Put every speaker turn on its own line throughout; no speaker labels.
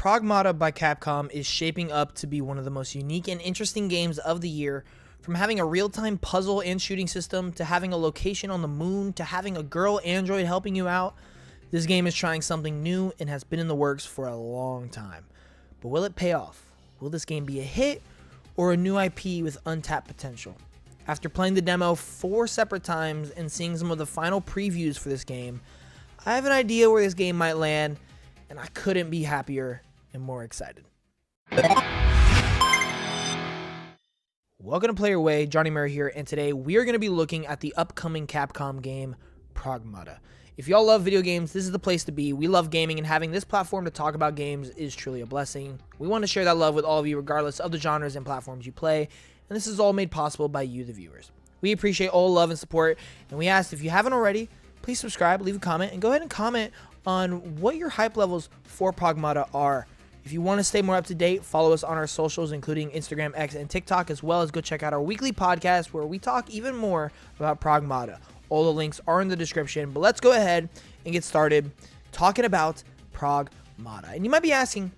Pragmata by Capcom is shaping up to be one of the most unique and interesting games of the year. From having a real-time puzzle and shooting system, to having a location on the moon, to having a girl android helping you out, this game is trying something new and has been in the works for a long time. But will it pay off? Will this game be a hit or a new IP with untapped potential? After playing the demo 4 separate times and seeing some of the final previews for this game, I have an idea where this game might land, and I couldn't be happier and more excited. Welcome to Play Your Way, Johnnymmer here, and today we are going to be looking at the upcoming Capcom game, Pragmata. If y'all love video games, this is the place to be. We love gaming, and having this platform to talk about games is truly a blessing. We want to share that love with all of you, regardless of the genres and platforms you play, and this is all made possible by you, the viewers. We appreciate all love and support, and we ask if you haven't already, please subscribe, leave a comment, and go ahead and comment on what your hype levels for Pragmata are. If you want to stay more up to date, follow us on our socials, including Instagram, X, and TikTok, as well as go check out our weekly podcast where we talk even more about Pragmata. All the links are in the description, but let's go ahead and get started talking about Pragmata. And you might be asking,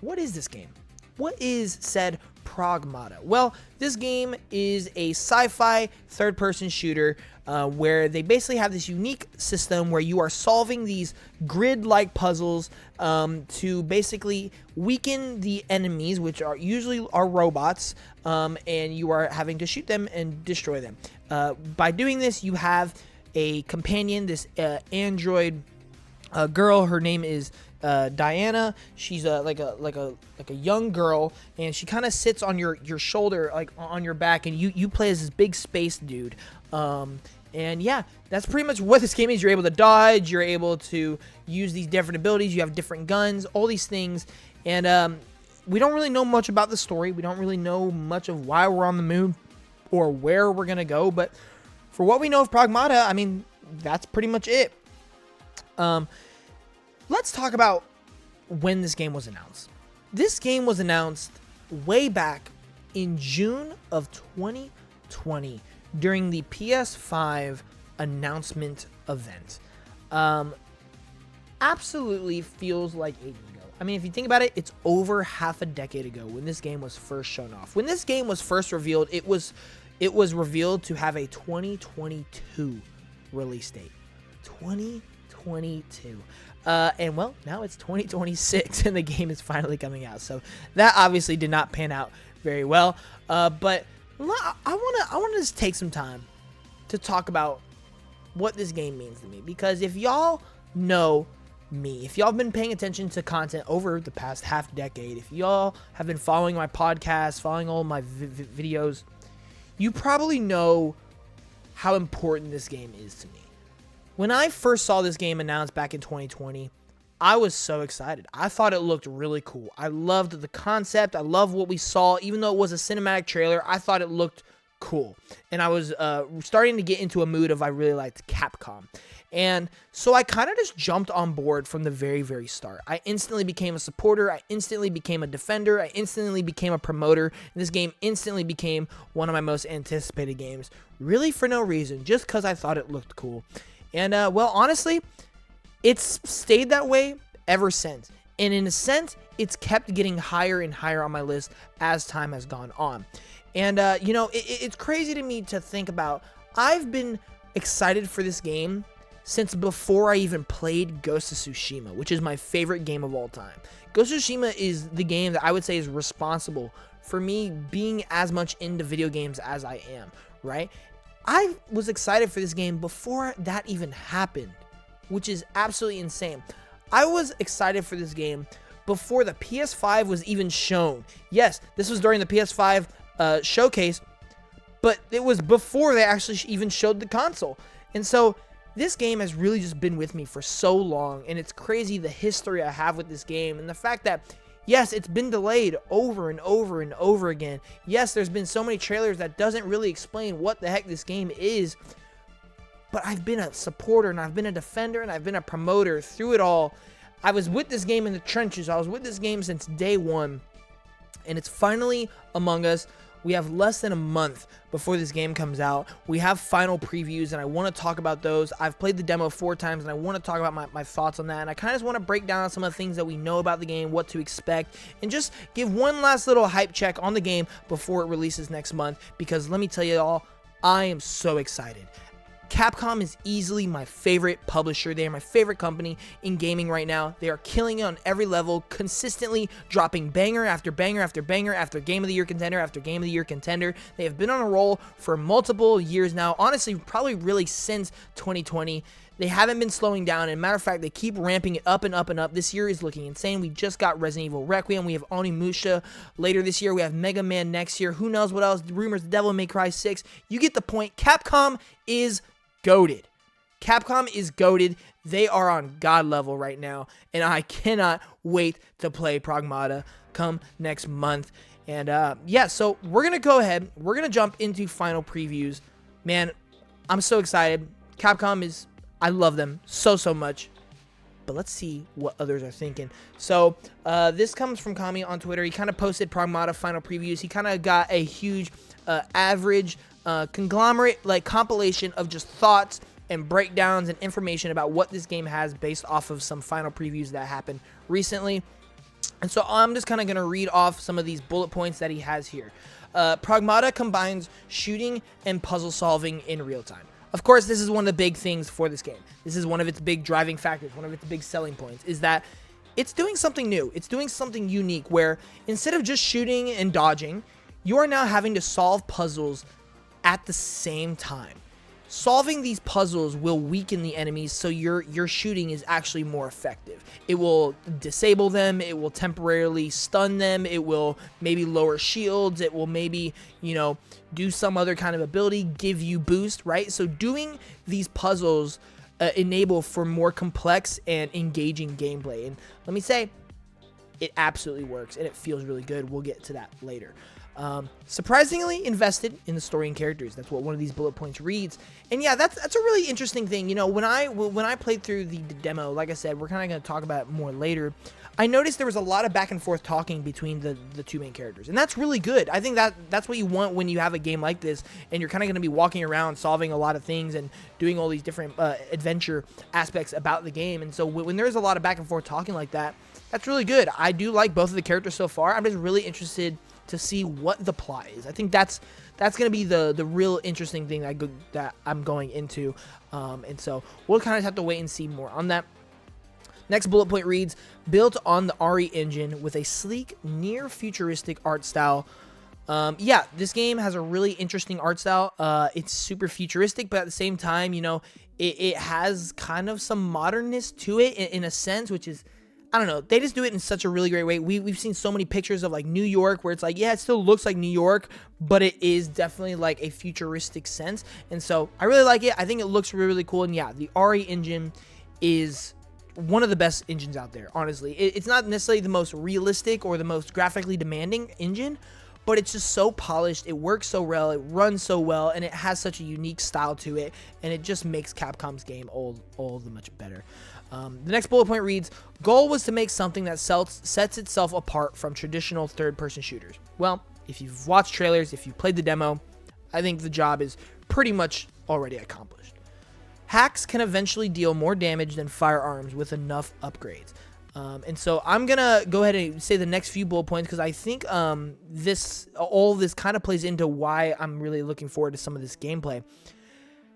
what is this game? What is said Pragmata? Well, this game is a sci-fi third-person shooter where they basically have this unique system where you are solving these grid-like puzzles to basically weaken the enemies, which are usually robots, and you are having to shoot them and destroy them. By doing this, you have a companion, this android girl. Her name is Diana. She's like a young girl, and she kind of sits on your shoulder, like on your back, and you play as this big space dude. And yeah, that's pretty much what this game is. You're able to dodge, you're able to use these different abilities, you have different guns, all these things. And we don't really know much about the story. We don't really know much of why we're on the moon or where we're gonna go, but for what we know of Pragmata, I mean, that's pretty much it. Let's talk about when this game was announced. This game was announced way back in June of 2020 during the PS5 announcement event. Absolutely feels like ages ago. I mean, if you think about it, it's over half a decade ago when this game was first shown off. When this game was first revealed, it was revealed to have a 2022 release date. 2022. And well, now it's 2026 and the game is finally coming out. So that obviously did not pan out very well. But I want to just take some time to talk about what this game means to me. Because if y'all know me, if y'all have been paying attention to content over the past half decade, if y'all have been following my podcast, following all my videos, you probably know how important this game is to me. When I first saw this game announced back in 2020, I was so excited. I thought it looked really cool. I loved the concept. I loved what we saw. Even though it was a cinematic trailer, I thought it looked cool. And I was starting to get into a mood of I really liked Capcom. And so I kind of just jumped on board from the very, very start. I instantly became a supporter. I instantly became a defender. I instantly became a promoter. And this game instantly became one of my most anticipated games. Really for no reason, just because I thought it looked cool. And, well, honestly, it's stayed that way ever since. And in a sense, it's kept getting higher and higher on my list as time has gone on. And, you know, it's crazy to me to think about. I've been excited for this game since before I even played Ghost of Tsushima, which is my favorite game of all time. Ghost of Tsushima is the game that I would say is responsible for me being as much into video games as I am, right? I was excited for this game before that even happened, which is absolutely insane. I was excited for this game before the PS5 was even shown. Yes, this was during the PS5 showcase, but it was before they actually even showed the console. And so this game has really just been with me for so long, and it's crazy the history I have with this game and the fact that yes, it's been delayed over and over and over again. Yes, there's been so many trailers that doesn't really explain what the heck this game is. But I've been a supporter, and I've been a defender, and I've been a promoter through it all. I was with this game in the trenches. I was with this game since day one. And it's finally among us. We have less than a month before this game comes out. We have final previews, and I want to talk about those. I've played the demo 4 times, and I want to talk about my thoughts on that. And I kind of just want to break down some of the things that we know about the game, what to expect, and just give one last little hype check on the game before it releases next month. Because let me tell you all, I am so excited. Capcom is easily my favorite publisher. They are my favorite company in gaming right now. They are killing it on every level, consistently dropping banger after banger after banger after Game of the Year contender after Game of the Year contender. They have been on a roll for multiple years now. Honestly, probably really since 2020. They haven't been slowing down, and matter of fact, they keep ramping it up and up and up. This year is looking insane. We just got Resident Evil Requiem. We have Onimusha later this year. We have Mega Man next year. Who knows what else? Rumors, Devil May Cry 6. You get the point. Capcom is goated. Capcom is goated. They are on God level right now, and I cannot wait to play Pragmata come next month. And yeah, so we're going to go ahead. We're going to jump into final previews. Man, I'm so excited. Capcom is... I love them so much, but let's see what others are thinking. So this comes from Kami on Twitter. He kind of posted Pragmata final previews. He kind of got a huge average conglomerate like compilation of just thoughts and breakdowns and information about what this game has based off of some final previews that happened recently. And so I'm just kind of going to read off some of these bullet points that he has here. Pragmata combines shooting and puzzle solving in real time. Of course, this is one of the big things for this game. This is one of its big driving factors, one of its big selling points, is that it's doing something new. It's doing something unique where instead of just shooting and dodging, you are now having to solve puzzles at the same time. Solving these puzzles will weaken the enemies, so your shooting is actually more effective. It will disable them, it will temporarily stun them, it will maybe lower shields, it will maybe, do some other kind of ability, give you boost, right? So doing these puzzles enable for more complex and engaging gameplay. And let me say, it absolutely works, and it feels really good. We'll get to that later. Surprisingly invested in the story and characters. That's what one of these bullet points reads. And yeah, that's a really interesting thing. When I played through the demo, like I said, we're kind of going to talk about it more later. I noticed there was a lot of back and forth talking between the two main characters, and that's really good. I think that's what you want when you have a game like this, and you're kind of going to be walking around solving a lot of things and doing all these different adventure aspects about the game. And so when there's a lot of back and forth talking like that, that's really good. I do like both of the characters so far. I'm just really interested to see what the plot is. I think that's going to be the real interesting thing that I'm going into. And so we'll kind of have to wait and see more on that. Next bullet point reads, built on the RE engine with a sleek, near-futuristic art style. Yeah, this game has a really interesting art style. It's super futuristic, but at the same time, it has kind of some modernness to it in a sense, which is, I don't know, they just do it in such a really great way. We've seen so many pictures of like New York where it's like, yeah, it still looks like New York, but it is definitely like a futuristic sense. And so I really like it. I think it looks really, really cool. And yeah, the RE engine is one of the best engines out there, honestly. It's not necessarily the most realistic or the most graphically demanding engine, but it's just so polished. It works so well, it runs so well, and it has such a unique style to it, and it just makes Capcom's game all the much better. The next bullet point reads, goal was to make something that sets itself apart from traditional third-person shooters. Well, if you've watched trailers, if you've played the demo, I think the job is pretty much already accomplished. Hacks can eventually deal more damage than firearms with enough upgrades. And so I'm going to go ahead and say the next few bullet points because I think all this kind of plays into why I'm really looking forward to some of this gameplay.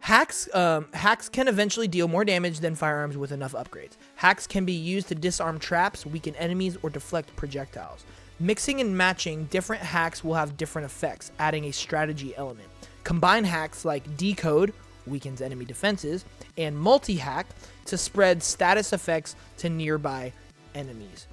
Hacks can eventually deal more damage than firearms with enough upgrades. Hacks can be used to disarm traps, weaken enemies, or deflect projectiles. Mixing and matching different hacks will have different effects, adding a strategy element. Combine hacks like decode, weakens enemy defenses, and multi-hack to spread status effects to nearby enemies.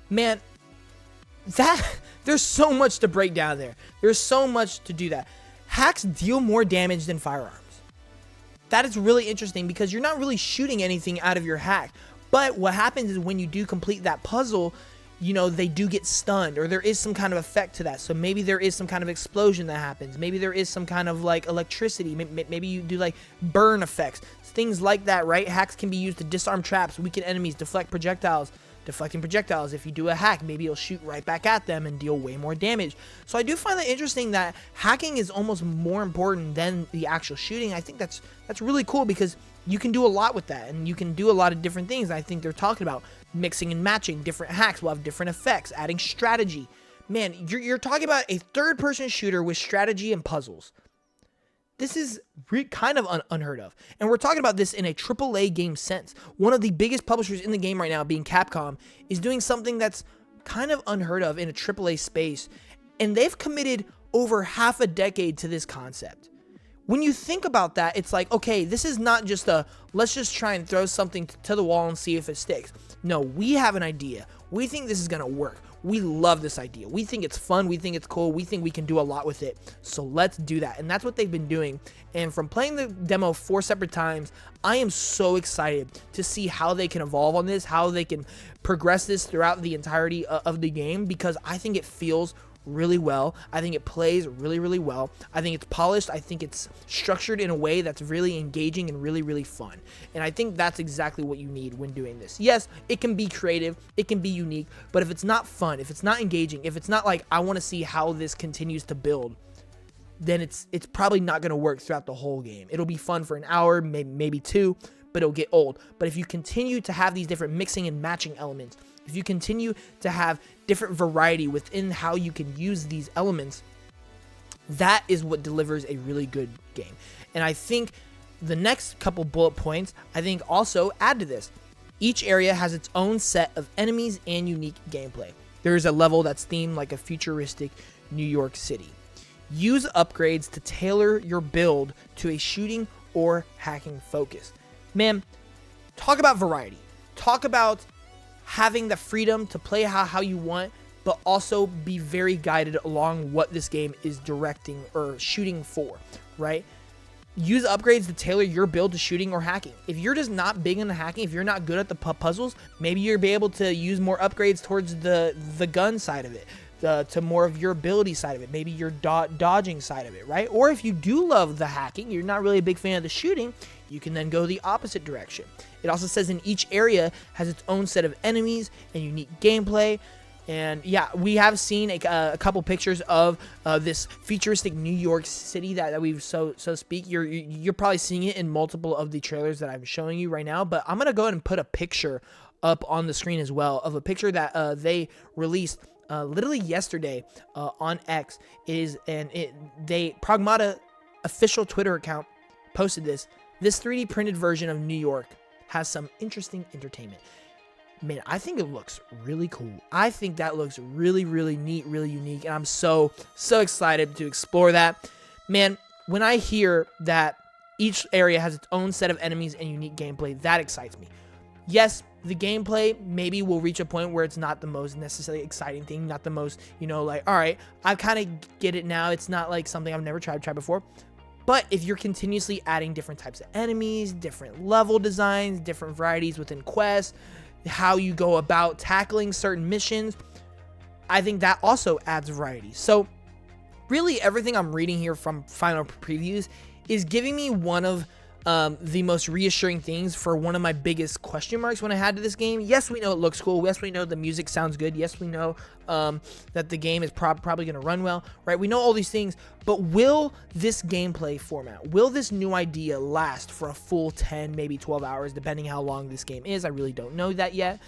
Man, there's so much to break down there. There's so much to do that. Hacks deal more damage than firearms. That is really interesting because you're not really shooting anything out of your hack. But what happens is when you do complete that puzzle, they do get stunned or there is some kind of effect to that. So maybe there is some kind of explosion that happens. Maybe there is some kind of like electricity. Maybe you do like burn effects, things like that, right? Hacks can be used to disarm traps, weaken enemies, deflect projectiles, deflecting projectiles. If you do a hack, maybe you'll shoot right back at them and deal way more damage. So I do find that interesting that hacking is almost more important than the actual shooting. I think that's really cool because you can do a lot with that, and you can do a lot of different things. I think they're talking about mixing and matching. Different hacks will have different effects, adding strategy. Man, you're talking about a third-person shooter with strategy and puzzles. This is kind of unheard of. And we're talking about this in a AAA game sense. One of the biggest publishers in the game right now, being Capcom, is doing something that's kind of unheard of in a AAA space. And they've committed over half a decade to this concept. When you think about that, it's like, okay, this is not just let's just try and throw something to the wall and see if it sticks. No, we have an idea. We think this is going to work. We love this idea. We think it's fun. We think it's cool. We think we can do a lot with it. So let's do that. And that's what they've been doing. And from playing the demo 4 separate times, I am so excited to see how they can evolve on this, how they can progress this throughout the entirety of the game, because I think it feels really well. I think it plays really, really well. I think it's polished. I think it's structured in a way that's really engaging and really, really fun. And I think that's exactly what you need when doing this. Yes, it can be creative, it can be unique, but if it's not fun, if it's not engaging, if it's not like, I want to see how this continues to build, then it's probably not going to work throughout the whole game. It'll be fun for an hour, maybe 2, but it'll get old. But if you continue to have these different mixing and matching elements, if you continue to have different variety within how you can use these elements, that is what delivers a really good game. And I think the next couple bullet points, I think also add to this. Each area has its own set of enemies and unique gameplay. There is a level that's themed like a futuristic New York City. Use upgrades to tailor your build to a shooting or hacking focus. Man, talk about variety. Talk about having the freedom to play how you want, but also be very guided along what this game is directing or shooting for, right? Use upgrades to tailor your build to shooting or hacking. If you're just not big into hacking, if you're not good at the puzzles, maybe you'll be able to use more upgrades towards the gun side of it, to more of your ability side of it, maybe your dodging side of it, right? Or if you do love the hacking, you're not really a big fan of the shooting, you can then go the opposite direction. It also says in each area has its own set of enemies and unique gameplay. And yeah, we have seen a couple pictures of this futuristic New York City that we've so speak. You're probably seeing it in multiple of the trailers that I'm showing you right now. But I'm gonna go ahead and put a picture up on the screen as well of a picture that they released literally yesterday on X. Pragmata official Twitter account posted this. This 3D printed version of New York has some interesting entertainment. Man, I think it looks really cool. I think that looks really, really neat, really unique, and I'm so excited to explore that. Man, when I hear that each area has its own set of enemies and unique gameplay, that excites me. Yes, the gameplay maybe will reach a point where it's not the most necessarily exciting thing, not the most, like, all right, I kind of get it now. It's not like something I've never tried before. But if you're continuously adding different types of enemies, different level designs, different varieties within quests, how you go about tackling certain missions, I think that also adds variety. So really everything I'm reading here from Final Previews is giving me one of the most reassuring things for one of my biggest question marks when I had to this game. Yes, we know it looks cool. Yes, we know the music sounds good. Yes, we know that the game is probably going to run well, right? We know all these things, but will this gameplay format, will this new idea last for a full 10, maybe 12 hours, depending how long this game is? I really don't know that yet.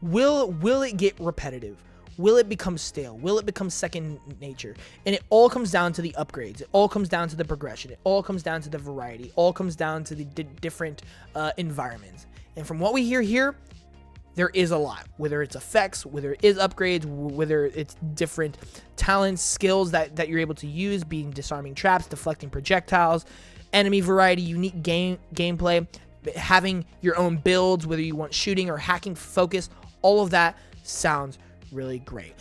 Will it get repetitive? Will it become stale? Will it become second nature? And it all comes down to the upgrades. It all comes down to the progression. It all comes down to the variety. It all comes down to the different environments. And from what we hear here, there is a lot. Whether it's effects, whether it is upgrades, whether it's different talents, skills that you're able to use, being disarming traps, deflecting projectiles, enemy variety, unique gameplay, having your own builds, whether you want shooting or hacking focus, all of that sounds really great.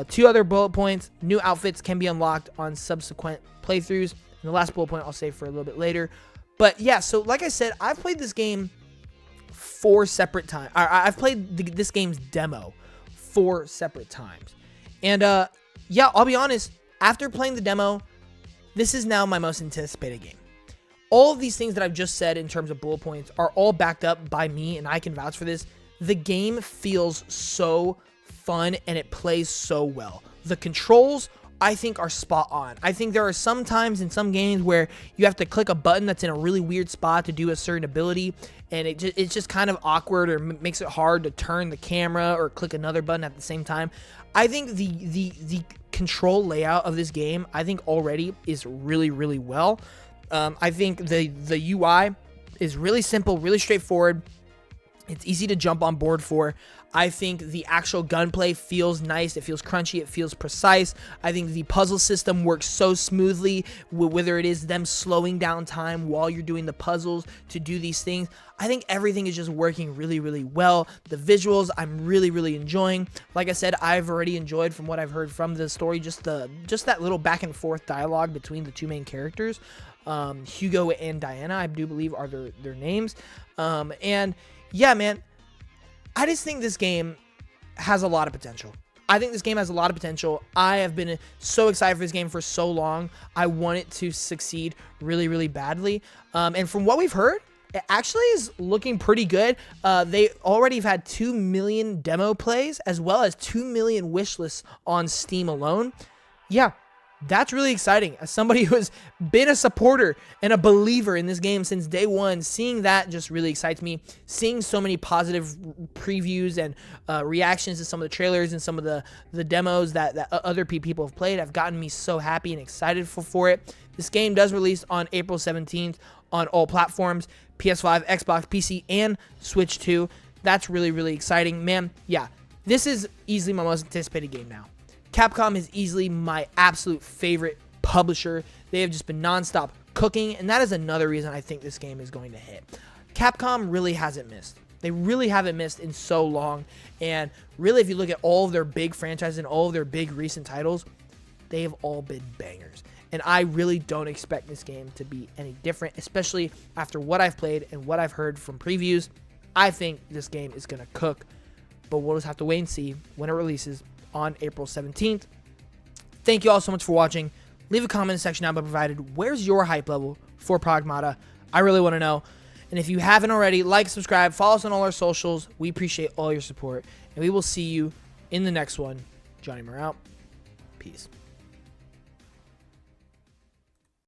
2 other bullet points. New outfits can be unlocked on subsequent playthroughs. And the last bullet point I'll save for a little bit later. But yeah, so like I said, I've played this game 4 separate times. I've played this game's demo 4 separate times. And yeah, I'll be honest, after playing the demo, this is now my most anticipated game. All of these things that I've just said in terms of bullet points are all backed up by me, and I can vouch for this. the game feels so fun and it plays so well. The controls, I think, are spot on. I think there are some times in some games where you have to click a button that's in a really weird spot to do a certain ability, and it's just kind of awkward or makes it hard to turn the camera or click another button at the same time. I think the control layout of this game, I think already is really, really well. I think the UI is really simple, really straightforward. It's easy to jump on board for. I think the actual gunplay feels nice. It feels crunchy. It feels precise. I think the puzzle system works so smoothly, whether it is them slowing down time while you're doing the puzzles to do these things. I think everything is just working really, really well. The visuals, I'm really, really enjoying. Like I said, I've already enjoyed, from what I've heard from the story, just that little back and forth dialogue between the two main characters. Hugo and Diana, I do believe, are their names. And yeah, man, I just think this game has a lot of potential. I think this game has a lot of potential. I have been so excited for this game for so long. I want it to succeed really, really badly. And from what we've heard, it actually is looking pretty good. They already have had 2 million demo plays, as well as 2 million wish lists on Steam alone. Yeah, that's really exciting. As somebody who has been a supporter and a believer in this game since day one, seeing that just really excites me. Seeing so many positive previews and reactions to some of the trailers and some of the demos that other people have played have gotten me so happy and excited for it. This game does release on April 17th on all platforms, PS5, Xbox, PC, and Switch 2. That's really, really exciting. Man, yeah, this is easily my most anticipated game now. Capcom is easily my absolute favorite publisher. They have just been nonstop cooking, and that is another reason I think this game is going to hit. Capcom really hasn't missed. They really haven't missed in so long, and really, if you look at all of their big franchises and all of their big recent titles, they have all been bangers. And I really don't expect this game to be any different, especially after what I've played and what I've heard from previews. I think this game is going to cook, but we'll just have to wait and see when it releases on April 17th. Thank you all so much for watching. Leave a comment in the section down below provided. Where's your hype level for Pragmata? I really want to know. And if you haven't already, like, subscribe, follow us on all our socials. We appreciate all your support. And we will see you in the next one. Johnnymmer out. Peace.